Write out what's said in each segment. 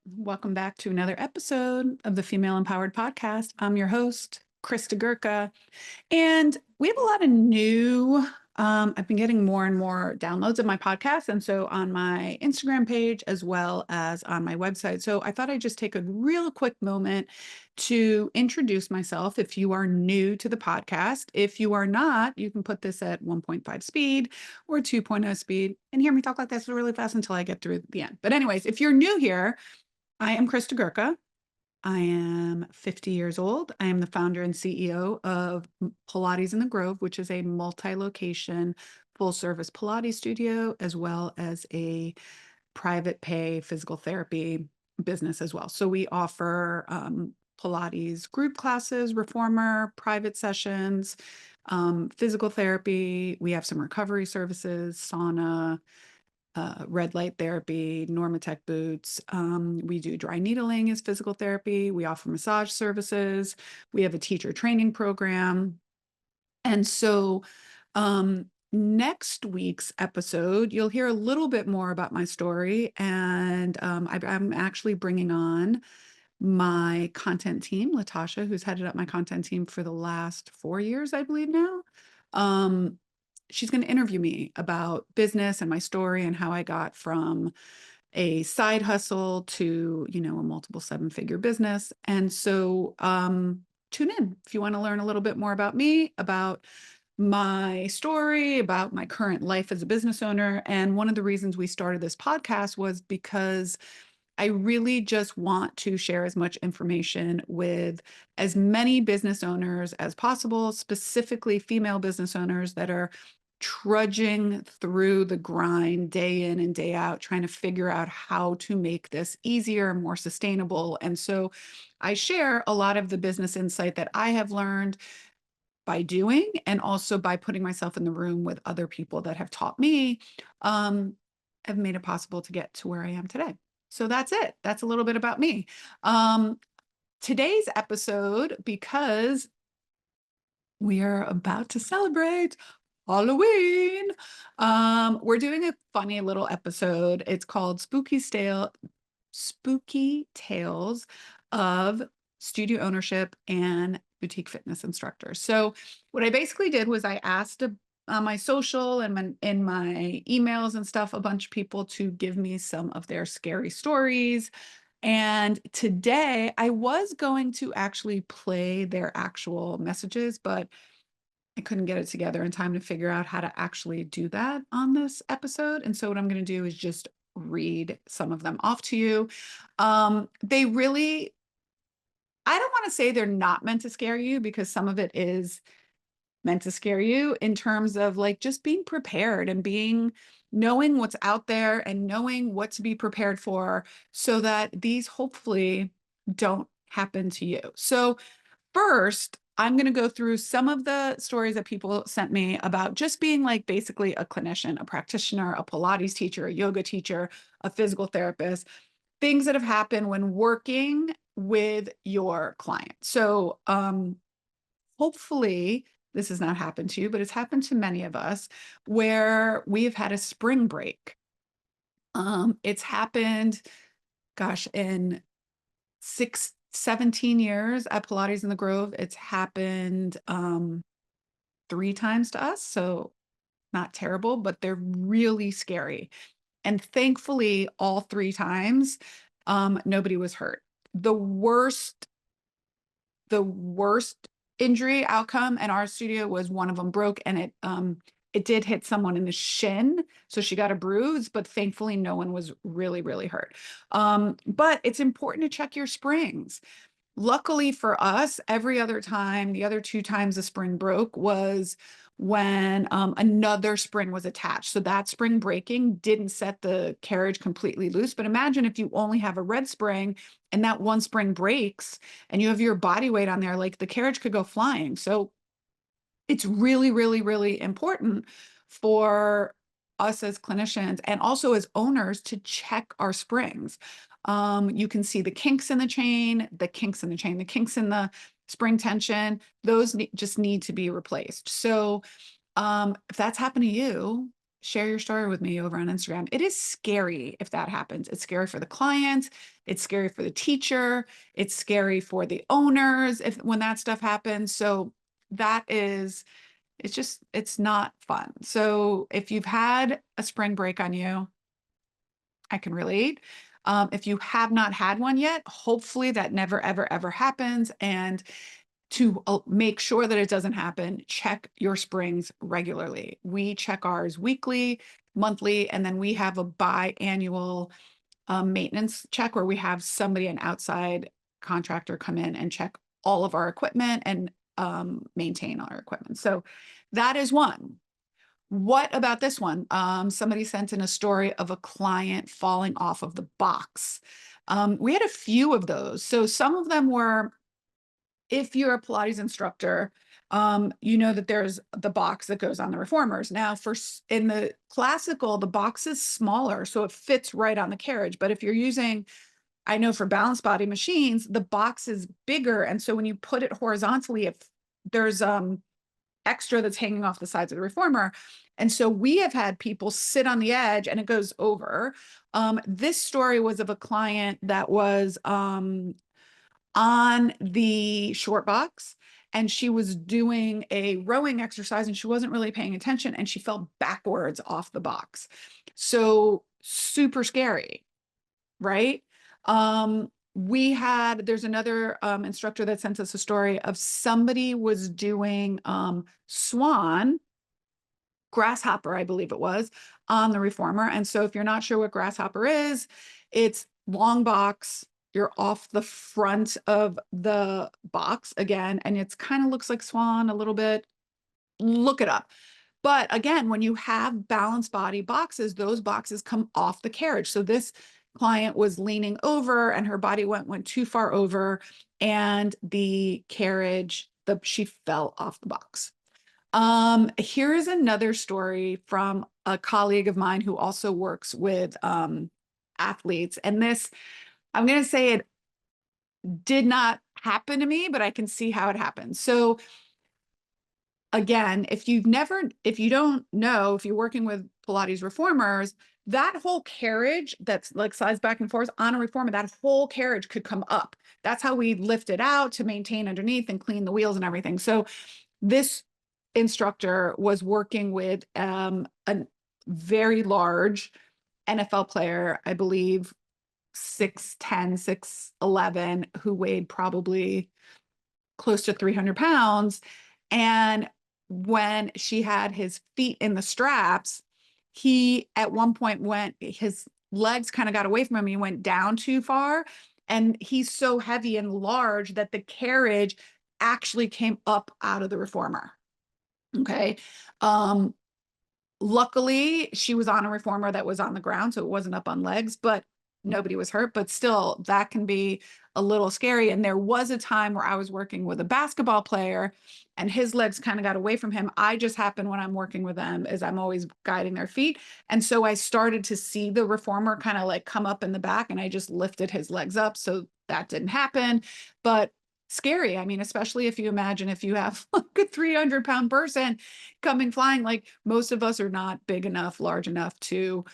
Welcome back to another episode of the Female Empowered Podcast. I'm your host, Christa Gurka, and we have a lot of new. I've been getting more and more downloads of my podcast, and so on my Instagram page as well as on my website. So I thought I'd just take a real quick moment to introduce myself if you are new to the podcast. If you are not, you can put this at 1.5 speed or 2.0 speed and hear me talk like this really fast until I get through the end. But anyways, if you're new here, I am Christa Gurka. I am 50 years old. I am the founder and CEO of Pilates in the Grove, which is a multi-location full service Pilates studio, as well as a private pay physical therapy business as well. So we offer Pilates group classes, reformer, private sessions, physical therapy. We have some recovery services, sauna, red light therapy, Normatec boots. We do dry needling as physical therapy. We offer massage services. We have a teacher training program. And so next week's episode, you'll hear a little bit more about my story. And I'm actually bringing on my content team, Latasha, who's headed up my content team for the last 4 years, I believe now. She's going to interview me about business and my story and how I got from a side hustle to, a multiple seven-figure business. And so tune in if you want to learn a little bit more about me, about my story, about my current life as a business owner. And one of the reasons we started this podcast was because I really just want to share as much information with as many business owners as possible, specifically female business owners that are trudging through the grind day in and day out, trying to figure out how to make this easier and more sustainable. And so I share a lot of the business insight that I have learned by doing and also by putting myself in the room with other people that have taught me, have made it possible to get to where I am today. So that's it. That's a little bit about me. Today's episode, because we are about to celebrate Halloween, we're doing a funny little episode. It's called Spooky Tales of Studio Ownership and Boutique Fitness Instructors. So what I basically did was I asked on my social and in my emails and stuff, a bunch of people to give me some of their scary stories. And today I was going to actually play their actual messages, but I couldn't get it together in time to figure out how to actually do that on this episode. And so what I'm going to do is just read some of them off to you. They really, I don't want to say they're not meant to scare you because some of it is meant to scare you in terms of like just being prepared and knowing what's out there and knowing what to be prepared for so that these hopefully don't happen to you. So first, I'm going to go through some of the stories that people sent me about just being like basically a clinician, a practitioner, a Pilates teacher, a yoga teacher, a physical therapist, things that have happened when working with your client. So hopefully this has not happened to you, but it's happened to many of us where we've had a spring break. It's happened, gosh, in 17 years at Pilates in the Grove. It's happened 3 times to us. So not terrible, but they're really scary. And thankfully, all 3 times, nobody was hurt. The worst injury outcome in our studio was one of them broke and it did hit someone in the shin. So she got a bruise, but thankfully no one was really, really hurt. But it's important to check your springs. Luckily for us, every other time, the other 2 times the spring broke was when another spring was attached. So that spring breaking didn't set the carriage completely loose. But imagine if you only have a red spring and that one spring breaks and you have your body weight on there, like the carriage could go flying. So it's really, really, really important for us as clinicians and also as owners to check our springs. You can see the kinks in the chain, the kinks in the spring tension. Those just need to be replaced. So if that's happened to you, share your story with me over on Instagram. It is scary if that happens. It's scary for the client. It's scary for the teacher. It's scary for the owners if when that stuff happens. So that is, it's not fun. So if you've had a spring break on you, I can relate. If you have not had one yet, hopefully that never, ever, ever happens. And to make sure that it doesn't happen, check your springs regularly. We check ours weekly, monthly, and then we have a biannual maintenance check where we have somebody, an outside contractor, come in and check all of our equipment and maintain our equipment. So that is one. What about this one? Somebody sent in a story of a client falling off of the box. We had a few of those. So some of them were, if you're a Pilates instructor, you know that there's the box that goes on the reformers. Now, in the classical, the box is smaller, so it fits right on the carriage. But if you're using, I know for balance body machines, the box is bigger, and so when you put it horizontally, if there's extra that's hanging off the sides of the reformer. And so we have had people sit on the edge and it goes over. This story was of a client that was on the short box, and she was doing a rowing exercise and she wasn't really paying attention and she fell backwards off the box. So super scary, right? There's another instructor that sent us a story of somebody was doing swan, grasshopper, I believe it was, on the reformer. And so if you're not sure what grasshopper is, it's long box. You're off the front of the box again, and it's kind of looks like swan a little bit. Look it up. But again, when you have balanced body boxes, those boxes come off the carriage. So this client was leaning over and her body went too far over, and the carriage, she fell off the box. Here is another story from a colleague of mine who also works with athletes. And this, I'm going to say it did not happen to me, but I can see how it happened. So again, if you don't know, if you're working with Pilates reformers, that whole carriage that's like slides back and forth on a reformer, that whole carriage could come up. That's how we lift it out to maintain underneath and clean the wheels and everything. So this instructor was working with a very large NFL player, I believe 6'10", 6'11", who weighed probably close to 300 pounds. And when she had his feet in the straps, he at one point his legs kind of got away from him. He went down too far. And he's so heavy and large that the carriage actually came up out of the reformer. Okay. Luckily, she was on a reformer that was on the ground, so it wasn't up on legs, but nobody was hurt. But still, that can be a little scary. And there was a time where I was working with a basketball player and his legs kind of got away from him. I just happen when I'm working with them is I'm always guiding their feet. And so I started to see the reformer kind of like come up in the back, and I just lifted his legs up. So that didn't happen. But scary. I mean, especially if you imagine if you have like a 300-pound person coming flying, like most of us are not big enough, large enough to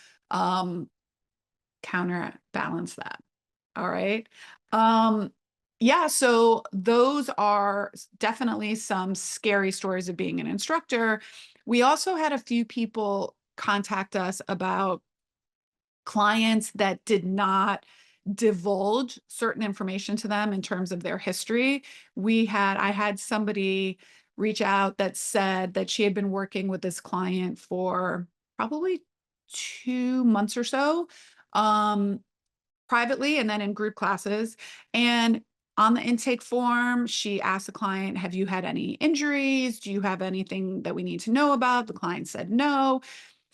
counterbalance that. All right. Yeah, so those are definitely some scary stories of being an instructor. We also had a few people contact us about clients that did not divulge certain information to them in terms of their history. I had somebody reach out that said that she had been working with this client for probably 2 months or so, privately and then in group classes. And on the intake form, she asked the client, have you had any injuries? Do you have anything that we need to know about? The client said no.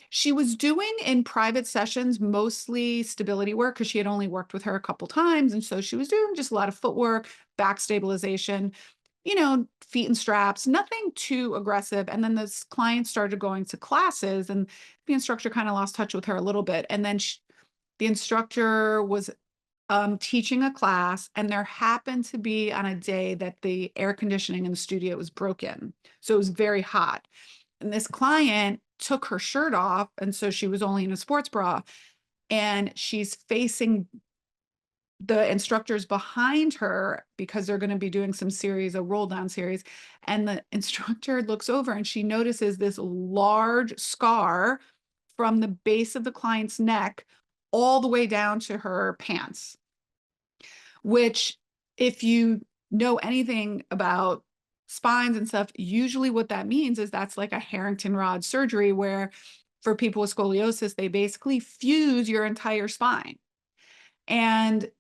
She was doing in private sessions mostly stability work because she had only worked with her a couple times. And so she was doing just a lot of footwork, back stabilization, feet and straps, nothing too aggressive. And then this client started going to classes, and the instructor kind of lost touch with her a little bit. And then the instructor was teaching a class, and there happened to be on a day that the air conditioning in the studio was broken. So it was very hot. And this client took her shirt off, and so she was only in a sports bra, and she's facing the instructors behind her because they're going to be doing some series, a roll down series. And the instructor looks over and she notices this large scar from the base of the client's neck all the way down to her pants, which, if you know anything about spines and stuff, usually what that means is that's like a Harrington rod surgery where for people with scoliosis, they basically fuse your entire spine. And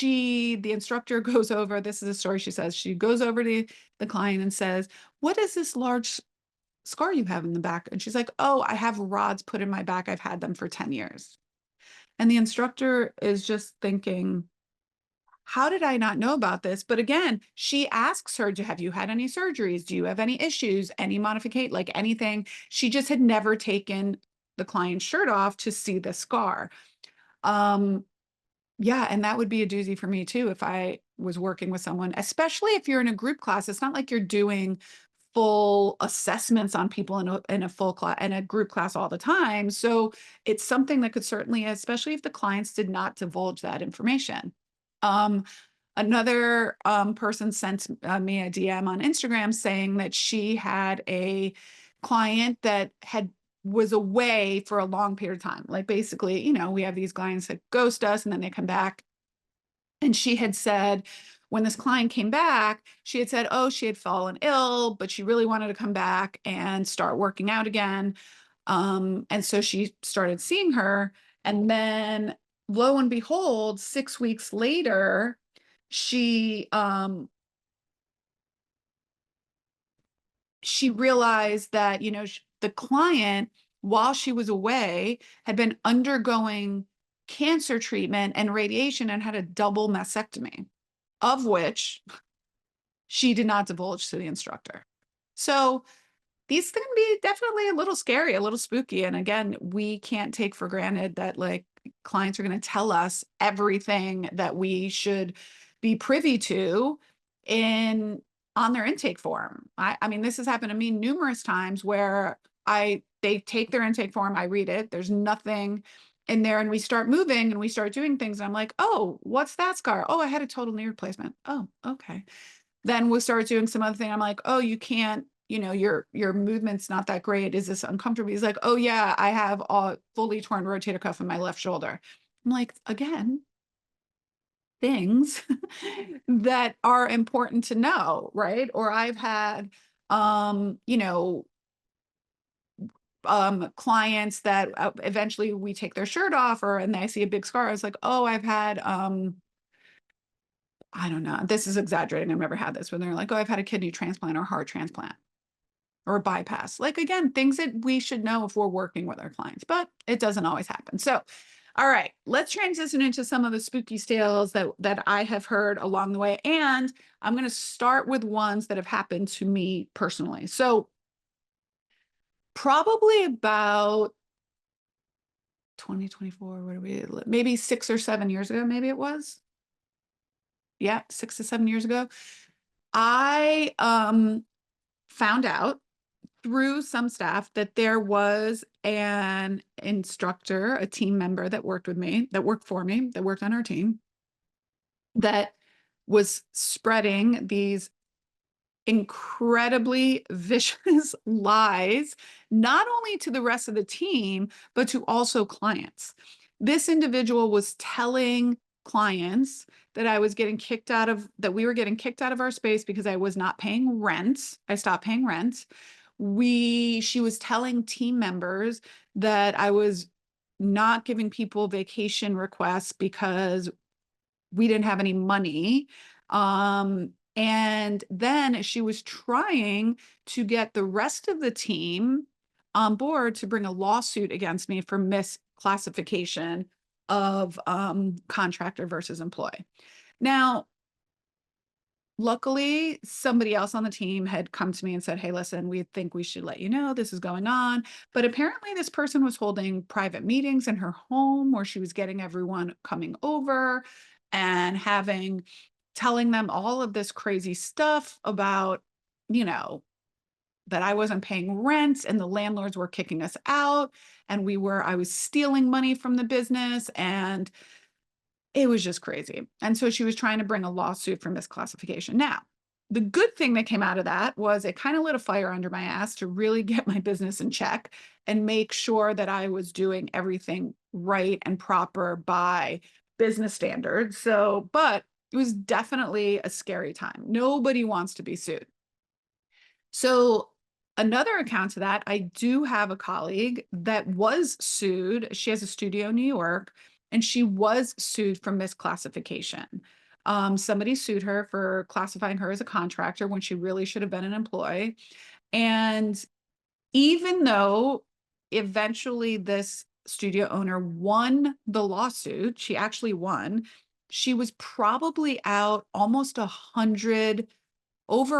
the instructor goes over, this is a story she says, she goes over to the client and says, "What is this large scar you have in the back?" And she's like, "Oh, I have rods put in my back. I've had them for 10 years." And the instructor is just thinking, how did I not know about this? But again, she asks her, have you had any surgeries? Do you have any issues, any modification, like anything? She just had never taken the client's shirt off to see the scar. Yeah, and that would be a doozy for me too if I was working with someone, especially if you're in a group class. It's not like you're doing full assessments on people in a full class and a group class all the time. So it's something that could certainly, especially if the clients did not divulge that information. Um, Another person sent me a DM on Instagram saying that she had a client that was away for a long period of time. Like basically, we have these clients that ghost us and then they come back. And she had said, when this client came back, she had said, oh, she had fallen ill, but she really wanted to come back and start working out again. And so she started seeing her. And then lo and behold, 6 weeks later, she realized that, the client, while she was away, had been undergoing cancer treatment and radiation and had a double mastectomy, of which she did not divulge to the instructor. So these can be definitely a little scary, a little spooky. And again, we can't take for granted that like clients are going to tell us everything that we should be privy to in on their intake form. I mean, this has happened to me numerous times where they take their intake form, I read it, there's nothing in there, and we start moving and we start doing things. And I'm like, oh, what's that scar? Oh, I had a total knee replacement. Oh, okay. Then we'll start doing some other thing. I'm like, oh, you can't, your movement's not that great. Is this uncomfortable? He's like, oh yeah, I have a fully torn rotator cuff in my left shoulder. I'm like, again, things that are important to know, right? Or I've had, clients that eventually we take their shirt off and I see a big scar. I was like, oh, I've had, I don't know, this is exaggerating. I've never had this when they're like, oh, I've had a kidney transplant or heart transplant or a bypass. Like, again, things that we should know if we're working with our clients, but it doesn't always happen. So, all right, let's transition into some of the spooky tales that I have heard along the way. And I'm going to start with ones that have happened to me personally. So probably about 2024, what are we, maybe 6 or 7 years ago, maybe it was. Yeah, 6 to 7 years ago. I found out through some staff that there was an instructor, a team member that worked with me, that worked for me, that worked on our team, that was spreading these incredibly vicious lies, not only to the rest of the team, but to also clients. This individual was telling clients that we were getting kicked out of our space because I was not paying rent. I stopped paying rent. She was telling team members that I was not giving people vacation requests because we didn't have any money. And then she was trying to get the rest of the team on board to bring a lawsuit against me for misclassification of contractor versus employee. Now, luckily, somebody else on the team had come to me and said, hey, listen, we think we should let you know this is going on. But apparently this person was holding private meetings in her home where she was getting everyone coming over and telling them all of this crazy stuff about, that I wasn't paying rent and the landlords were kicking us out, and I was stealing money from the business, and it was just crazy. And so she was trying to bring a lawsuit for misclassification. Now, the good thing that came out of that was it kind of lit a fire under my ass to really get my business in check and make sure that I was doing everything right and proper by business standards. So, but it was definitely a scary time. Nobody wants to be sued. So, another account to that, I do have a colleague that was sued. She has a studio in New York, and she was sued for misclassification. Somebody sued her for classifying her as a contractor when she really should have been an employee. And even though eventually this studio owner won the lawsuit, she actually won, she was probably out almost over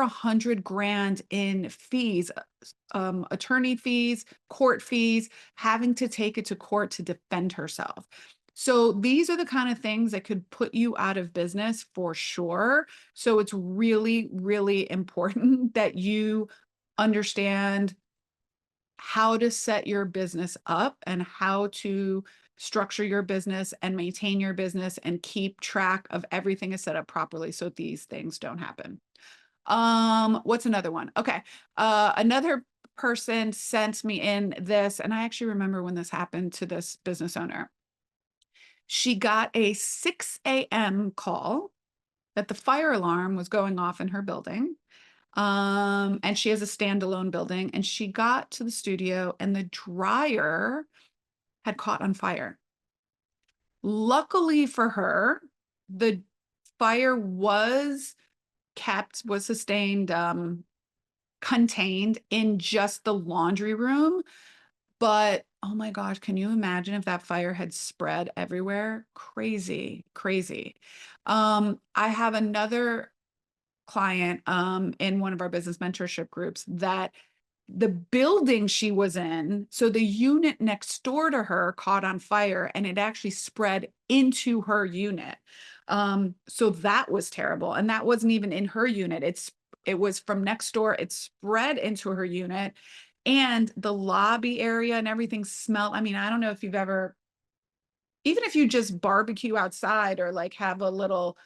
100 grand in fees, attorney fees, court fees, having to take it to court to defend herself. So these are the kind of things that could put you out of business for sure. So it's really, really important that you understand how to set your business up and how to structure your business and maintain your business and keep track of everything is set up properly so these things don't happen. What's another one? Okay. Another person sent me in this, and I actually remember when this happened to this business owner. She got a 6 a.m. call that the fire alarm was going off in her building. And she has a standalone building, and she got to the studio and the dryer had caught on fire. Luckily for her, the fire was sustained, contained in just the laundry room. But oh my gosh, can you imagine if that fire had spread everywhere? Crazy, crazy. I have another client in one of our business mentorship groups that the building she was in, so the unit next door to her caught on fire and it actually spread into her unit. So that was terrible. And that wasn't even in her unit. It was from next door. It spread into her unit, and the lobby area and everything smelled. I mean, I don't know if you've ever, even if you just barbecue outside or like have a little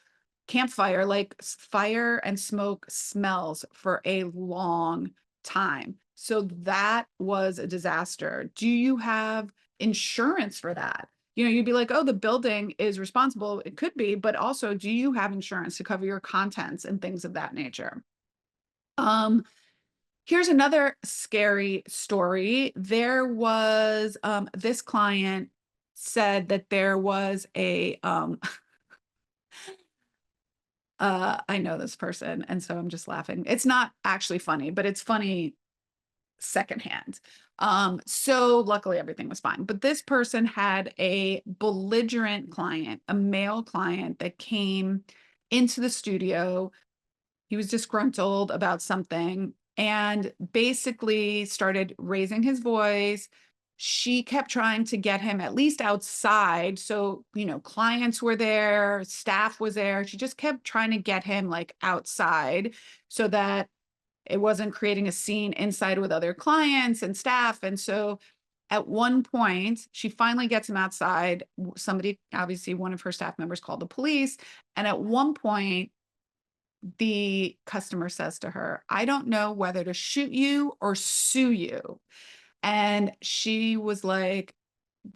campfire, like fire and smoke smells for a long time. So that was a disaster. Do you have insurance for that? You know, you'd be like, oh, the building is responsible. It could be, but also, do you have insurance to cover your contents and things of that nature? Um, Here's another scary story. There was this client said that there was a I know this person, and so I'm just laughing. It's not actually funny, but it's funny secondhand. So luckily everything was fine. But this person had a belligerent client, a male client that came into the studio. He was disgruntled about something and basically started raising his voice. She kept trying to get him at least outside. So, you know, clients were there, staff was there. She just kept trying to get him like outside so that it wasn't creating a scene inside with other clients and staff. And so at one point, she finally gets him outside. Somebody, obviously, one of her staff members called the police. And at one point, the customer says to her, I don't know whether to shoot you or sue you. And she was like,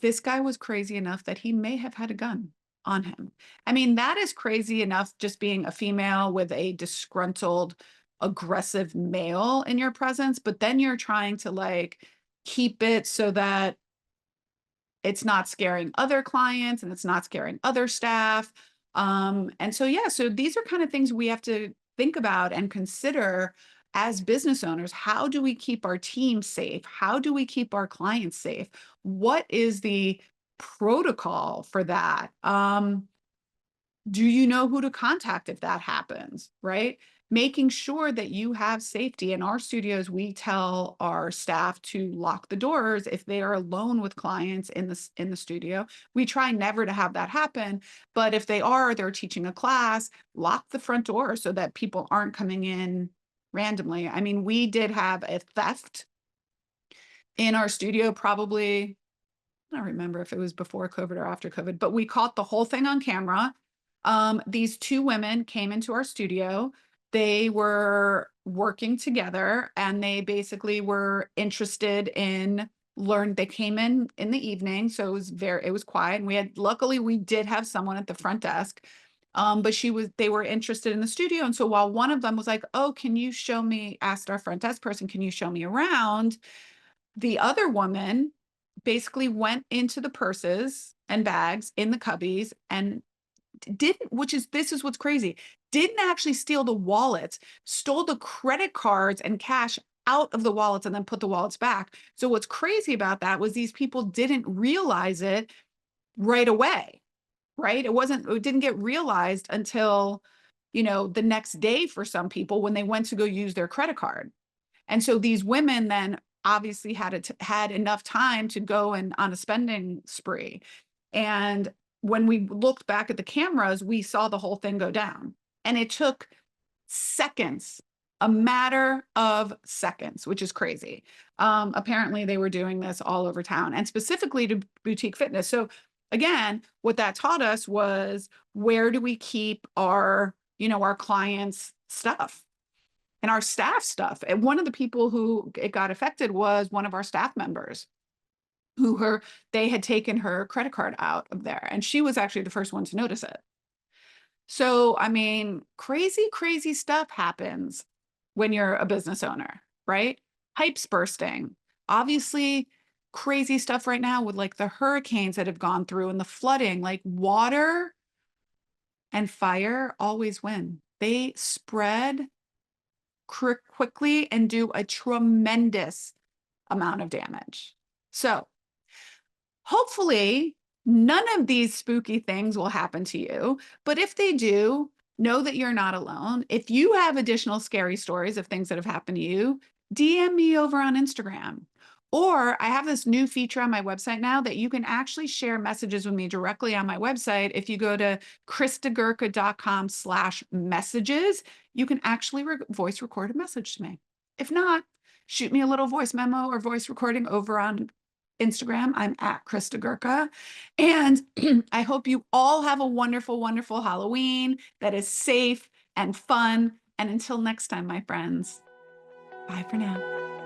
this guy was crazy enough that he may have had a gun on him. I mean, that is crazy enough, just being a female with a disgruntled, aggressive male in your presence. But then you're trying to like keep it so that it's not scaring other clients and it's not scaring other staff. And so, yeah, so these are kind of things we have to think about and consider as business owners. How do we keep our team safe? How do we keep our clients safe? What is the protocol for that? Do you know who to contact if that happens, right? Making sure that you have safety. In our studios, we tell our staff to lock the doors if they are alone with clients in the studio. We try never to have that happen, but if they're teaching a class, lock the front door so that people aren't coming in randomly. I mean, we did have a theft in our studio, probably, I don't remember if it was before COVID or after COVID, but we caught the whole thing on camera. These two women came into our studio. They were working together and they basically were interested in learn. They came in the evening, so it was quiet. And luckily we did have someone at the front desk. But they were interested in the studio. And so while one of them was like, "Oh, can you show me," asked our front desk person, "Can you show me around?" The other woman basically went into the purses and bags in the cubbies and didn't, this is what's crazy, didn't actually steal the wallets, stole the credit cards and cash out of the wallets and then put the wallets back. So what's crazy about that was these people didn't realize it right away, right? It didn't get realized until, the next day for some people when they went to go use their credit card. And so these women then obviously had enough time to go and on a spending spree. And when we looked back at the cameras, we saw the whole thing go down. And it took seconds, a matter of seconds, which is crazy. Apparently, they were doing this all over town and specifically to boutique fitness. So again, what that taught us was, where do we keep our clients' stuff? And our staff stuff. And one of the people who it got affected was one of our staff members they had taken her credit card out of there. And she was actually the first one to notice it. So, I mean, crazy, crazy stuff happens when you're a business owner, right? Pipes bursting. Obviously, crazy stuff right now with like the hurricanes that have gone through and the flooding, like water and fire always win. They spread quickly and do a tremendous amount of damage. So hopefully none of these spooky things will happen to you, but if they do, know that you're not alone. If you have additional scary stories of things that have happened to you, DM me over on Instagram. Or I have this new feature on my website now that you can actually share messages with me directly on my website. If you go to christagurka.com/messages, you can actually voice record a message to me. If not, shoot me a little voice memo or voice recording over on Instagram. I'm at Christa Gurka. And I hope you all have a wonderful, wonderful Halloween that is safe and fun. And until next time, my friends, bye for now.